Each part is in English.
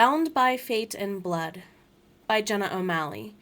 Bound by Fate and Blood by Jenna O'Malley.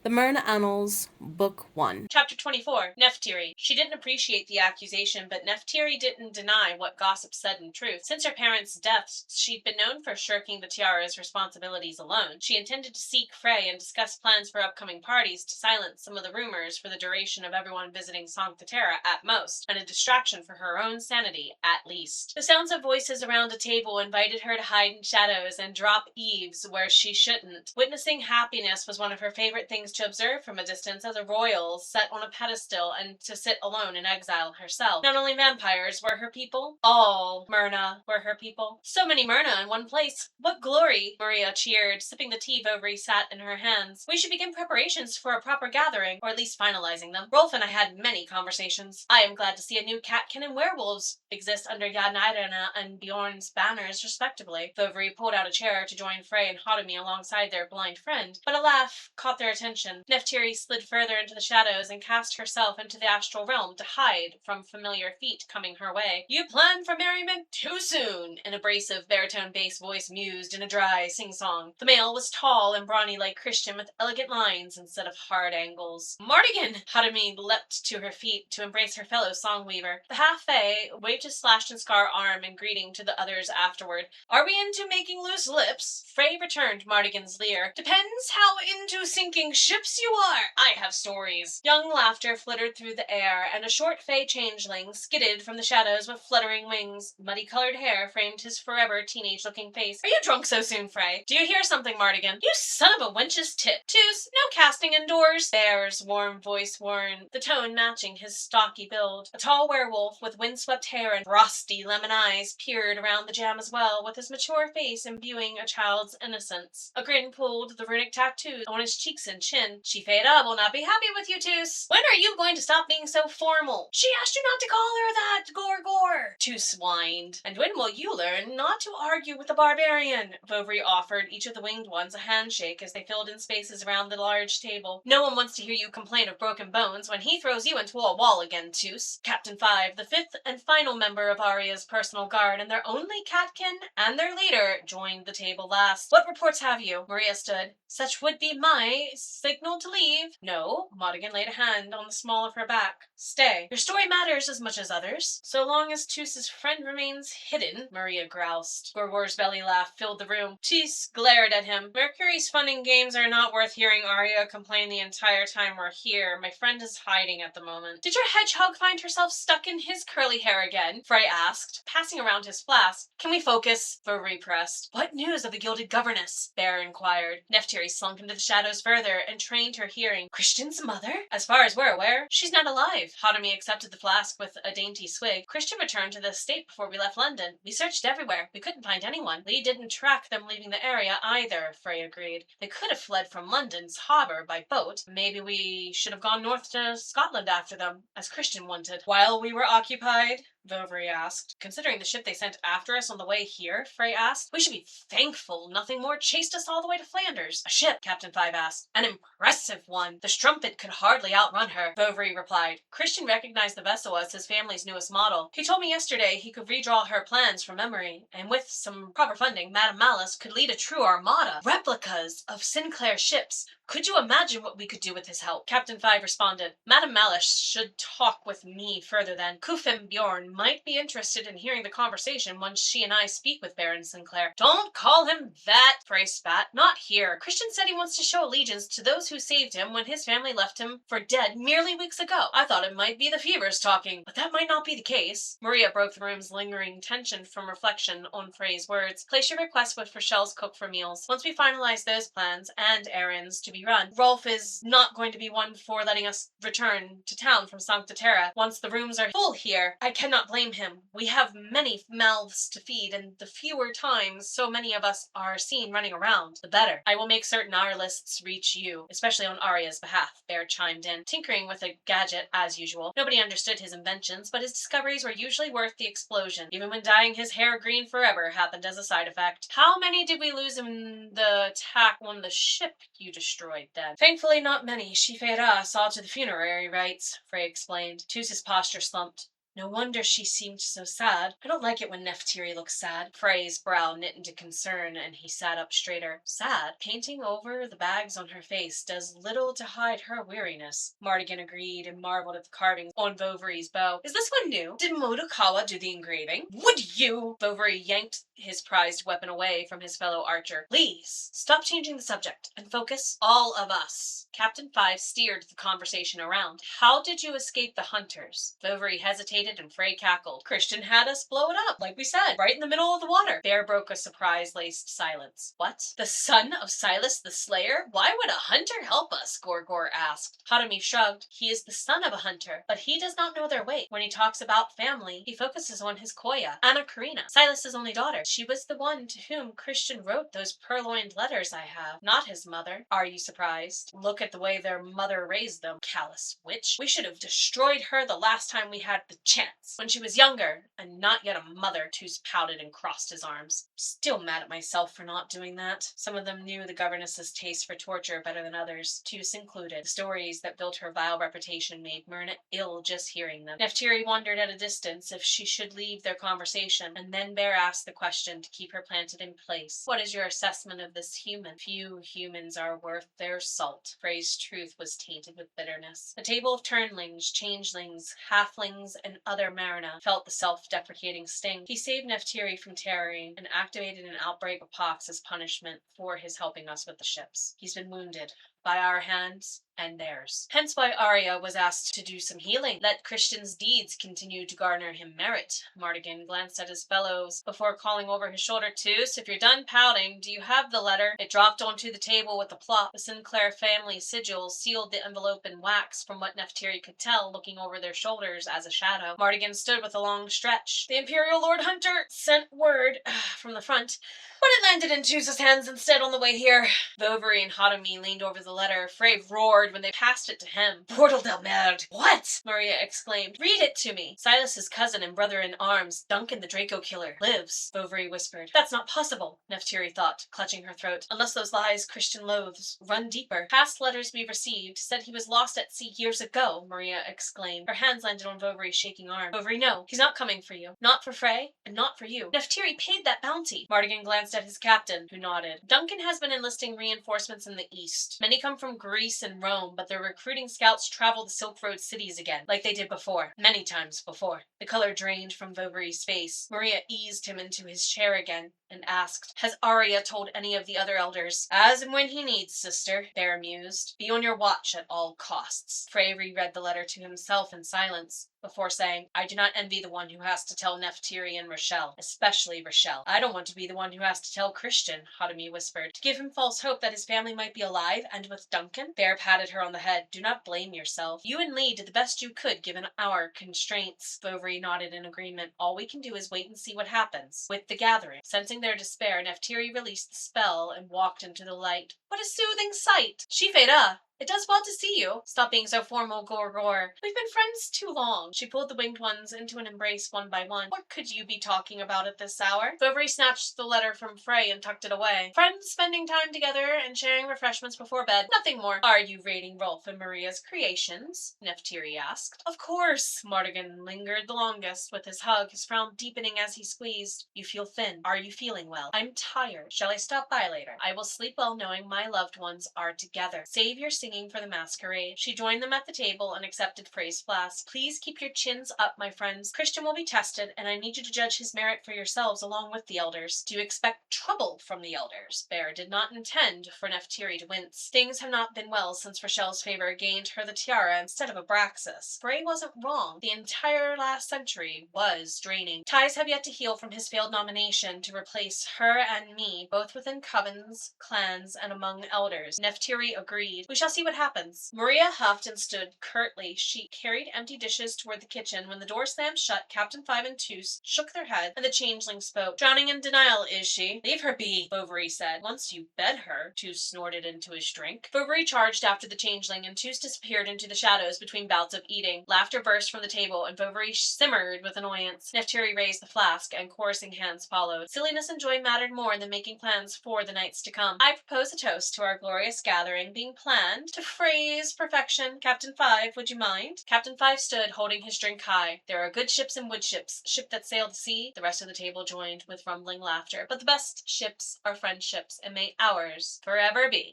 The Merna Annals, Book 1. Chapter 24, Nephtyri. She didn't appreciate the accusation, but Nephtyri didn't deny what gossip said in truth. Since her parents' deaths, she'd been known for shirking the tiara's responsibilities alone. She intended to seek Frey and discuss plans for upcoming parties to silence some of the rumors for the duration of everyone visiting Sancta Terra at most, and a distraction for her own sanity at least. The sounds of voices around a table invited her to hide in shadows and drop eaves where she shouldn't. Witnessing happiness was one of her favorite things to observe from a distance as a royal set on a pedestal and to sit alone in exile herself. Not only vampires were her people, all Merna were her people. So many Merna in one place. What glory! Maria cheered, sipping the tea Bovary sat in her hands. We should begin preparations for a proper gathering, or at least finalizing them. Rolf and I had many conversations. I am glad to see a new catkin and werewolves exist under Yadnirana and Bjorn's banners, respectively. Bovary pulled out a chair to join Frey and Hotami alongside their blind friend, but a laugh caught their attention. Nephtyri slid further into the shadows and cast herself into the astral realm to hide from familiar feet coming her way. You planned for merriment too soon, an abrasive baritone bass voice mused in a dry sing-song. The male was tall and brawny like Christian with elegant lines instead of hard angles. Mardigan! Hotami leapt to her feet to embrace her fellow songweaver. The half-fae waved his slashed and scar arm in greeting to the others afterward. Are we into making loose lips? Frey returned Mardigan's leer. Depends how into sinking ships you are. I have stories. Young laughter flittered through the air, and a short fae changeling skidded from the shadows with fluttering wings. Muddy-colored hair framed his forever teenage-looking face. Are you drunk so soon, Frey? Do you hear something, Mardigan? You son of a wench's tit. Toos, no casting indoors. Bear's warm voice warned, the tone matching his stocky build. A tall werewolf with windswept hair and frosty lemon eyes peered around the jam as well, with his mature face imbuing a child's innocence. A grin pulled the runic tattoos on his cheeks and chin. She-Fada will not be happy with you, Toos. When are you going to stop being so formal? She asked you not to call her that, Gore. Toos whined. And when will you learn not to argue with the barbarian? Bovary offered each of the winged ones a handshake as they filled in spaces around the large table. No one wants to hear you complain of broken bones when he throws you into a wall again, Toos. Captain Five, the fifth and final member of Arya's personal guard and their only catkin and their leader, joined the table last. What reports have you? Maria stood. Such would be my signal to leave. No, Mardigan laid a hand on the small of her back. Stay. Your story matters as much as others. So long as Toos's friend remains hidden, Maria groused. Gorgor's belly laugh filled the room. Toos glared at him. Mercury's fun and games are not worth hearing Arya complain the entire time we're here. My friend is hiding at the moment. Did your hedgehog find herself stuck in his curly hair again? Frey asked, passing around his flask. Can we focus? Bovary pressed. What news of the gilded governess? Bear inquired. Nephtyri slunk into the shadows further and trained her hearing. Christian's mother? As far as we're aware, she's not alive. Hotami accepted the flask with a dainty swig. Christian returned to the estate before we left London. We searched everywhere. We couldn't find anyone. Lee didn't track them leaving the area either, Frey agreed. They could have fled from London's harbour by boat. Maybe we should have gone north to Scotland after them, as Christian wanted. While we were occupied? Bovary asked. Considering the ship they sent after us on the way here, Frey asked. We should be thankful nothing more chased us all the way to Flanders. A ship, Captain Five asked. An impressive one. The Strumpet could hardly outrun her, Bovary replied. Christian recognized the vessel as his family's newest model. He told me yesterday he could redraw her plans from memory, and with some proper funding, Madame Malice could lead a true armada. Replicas of Sinclair ships. Could you imagine what we could do with his help? Captain Five responded. Madame Malice should talk with me further then. Kufim Bjorn might be interested in hearing the conversation once she and I speak with Baron Sinclair. Don't call him that, Frey spat. Not here. Christian said he wants to show allegiance to those who saved him when his family left him for dead merely weeks ago. I thought it might be the fevers talking, but that might not be the case. Maria broke the room's lingering tension from reflection on Frey's words. Place your request with Rochelle's cook for meals. Once we finalize those plans and errands to be run, Rolf is not going to be one for letting us return to town from Sancta Terra once the rooms are full here. I cannot blame him. We have many mouths to feed, and the fewer times so many of us are seen running around, the better. I will make certain our lists reach you, especially on Arya's behalf, Bear chimed in, tinkering with a gadget as usual. Nobody understood his inventions, but his discoveries were usually worth the explosion, even when dyeing his hair green forever happened as a side effect. How many did we lose in the attack on the ship you destroyed then? Thankfully not many. She-Fada saw to the funerary rites, Frey explained. Toos's posture slumped. No wonder she seemed so sad. I don't like it when Nephtyri looks sad. Frey's brow knit into concern, and he sat up straighter. Sad? Painting over the bags on her face does little to hide her weariness. Mardigan agreed and marveled at the carvings on Vovary's bow. Is this one new? Did Modokawa do the engraving? Would you? Bovary yanked his prized weapon away from his fellow archer. Please, stop changing the subject and focus. All of us. Captain Five steered the conversation around. How did you escape the hunters? Bovary hesitated and Frey cackled. Christian had us blow it up, like we said, right in the middle of the water. Bear broke a surprise-laced silence. What? The son of Silas the Slayer? Why would a hunter help us? Gorgor asked. Hadami shrugged. He is the son of a hunter, but he does not know their weight. When he talks about family, he focuses on his Koya, Anna Karina, Silas's only daughter. She was the one to whom Christian wrote those purloined letters I have, not his mother. Are you surprised? Look at the way their mother raised them, callous witch. We should have destroyed her the last time we had the chance, when she was younger and not yet a mother. Toos pouted and crossed his arms. Still mad at myself for not doing that. Some of them knew the governess's taste for torture better than others, Toos included. The stories that built her vile reputation made Merna ill just hearing them. Nephtyri wondered at a distance if she should leave their conversation, and then Bear asked the question to keep her planted in place. What is your assessment of this human? Few humans are worth their salt. Frey's truth was tainted with bitterness. The table of turnlings, changelings, halflings, and other Marina felt the self-deprecating sting. He saved Nephtyri from terroring and activated an outbreak of pox as punishment for his helping us with the ships. He's been wounded by our hands and theirs. Hence why Arya was asked to do some healing. Let Christian's deeds continue to garner him merit. Mardigan glanced at his fellows before calling over his shoulder. Toos, if you're done pouting, do you have the letter? It dropped onto the table with a plop. The Sinclair family sigil sealed the envelope in wax, from what Nephtyri could tell, looking over their shoulders as a shadow. Mardigan stood with a long stretch. The Imperial Lord Hunter sent word from the front, but it landed in Toos's hands instead on the way here. Bovary and Hadami leaned over the letter. Frey roared when they passed it to him. Portal del Merde. What? Maria exclaimed. Read it to me. Silas's cousin and brother-in-arms, Duncan the Draco Killer, lives, Bovary whispered. That's not possible, Nephtyri thought, clutching her throat. Unless those lies Christian loathes run deeper. Past letters we received said he was lost at sea years ago, Maria exclaimed. Her hands landed on Bovary's shaking arm. Bovary, no. He's not coming for you. Not for Frey, and not for you. Nephtyri paid that bounty. Mardigan glanced at his captain, who nodded. Duncan has been enlisting reinforcements in the east. Many come from Greece and Rome, but their recruiting scouts travel the Silk Road cities again, like they did before. Many times before. The color drained from Bovary's face. Maria eased him into his chair again and asked, Has Arya told any of the other elders? As and when he needs, sister, Bear mused. Be on your watch at all costs. Frey reread the letter to himself in silence, before saying, I do not envy the one who has to tell Nephtyri and Rochelle, especially Rochelle. I don't want to be the one who has to tell Christian, Hadami whispered, to give him false hope that his family might be alive and with Duncan. Bear patted her on the head. Do not blame yourself. You and Lee did the best you could given our constraints. Bovary nodded in agreement. All we can do is wait and see what happens with the gathering. Sensing their despair, Nephtyri released the spell and walked into the light. What a soothing sight! Shifeda! It does well to see you. Stop being so formal, Gorgor. We've been friends too long. She pulled the winged ones into an embrace one by one. What could you be talking about at this hour? Bovary snatched the letter from Frey and tucked it away. Friends spending time together and sharing refreshments before bed. Nothing more. Are you rating Rolf and Maria's creations? Nephtyri asked. Of course. Mardigan lingered the longest with his hug, his frown deepening as he squeezed. You feel thin. Are you feeling well? I'm tired. Shall I stop by later? I will sleep well knowing my loved ones are together. Save your singing for the masquerade. She joined them at the table and accepted Frey's flask. Please keep your chins up, my friends. Christian will be tested, and I need you to judge his merit for yourselves along with the elders. Do you expect trouble from the elders? Bear did not intend for Nephtyri to wince. Things have not been well since Rochelle's favor gained her the tiara instead of Abraxas. Frey wasn't wrong. The entire last century was draining. Ties have yet to heal from his failed nomination to replace her and me, both within covens, clans, and among elders. Nephtyri agreed. We shall see what happens. Maria huffed and stood curtly. She carried empty dishes toward the kitchen. When the door slammed shut, Captain Five and Toos shook their heads, and the changeling spoke. Drowning in denial, is she? Leave her be, Bovary said. Once you bed her, Toos snorted into his drink. Bovary charged after the changeling, and Toos disappeared into the shadows between bouts of eating. Laughter burst from the table, and Bovary simmered with annoyance. Nephtyri raised the flask, and chorusing hands followed. Silliness and joy mattered more than making plans for the nights to come. I propose a toast to our glorious gathering being planned hand to phrase perfection. Captain Five, would you mind? Captain Five stood, holding his drink high. There are good ships and wood ships, ship that sail the sea. The rest of the table joined with rumbling laughter. But the best ships are friendships, and may ours forever be.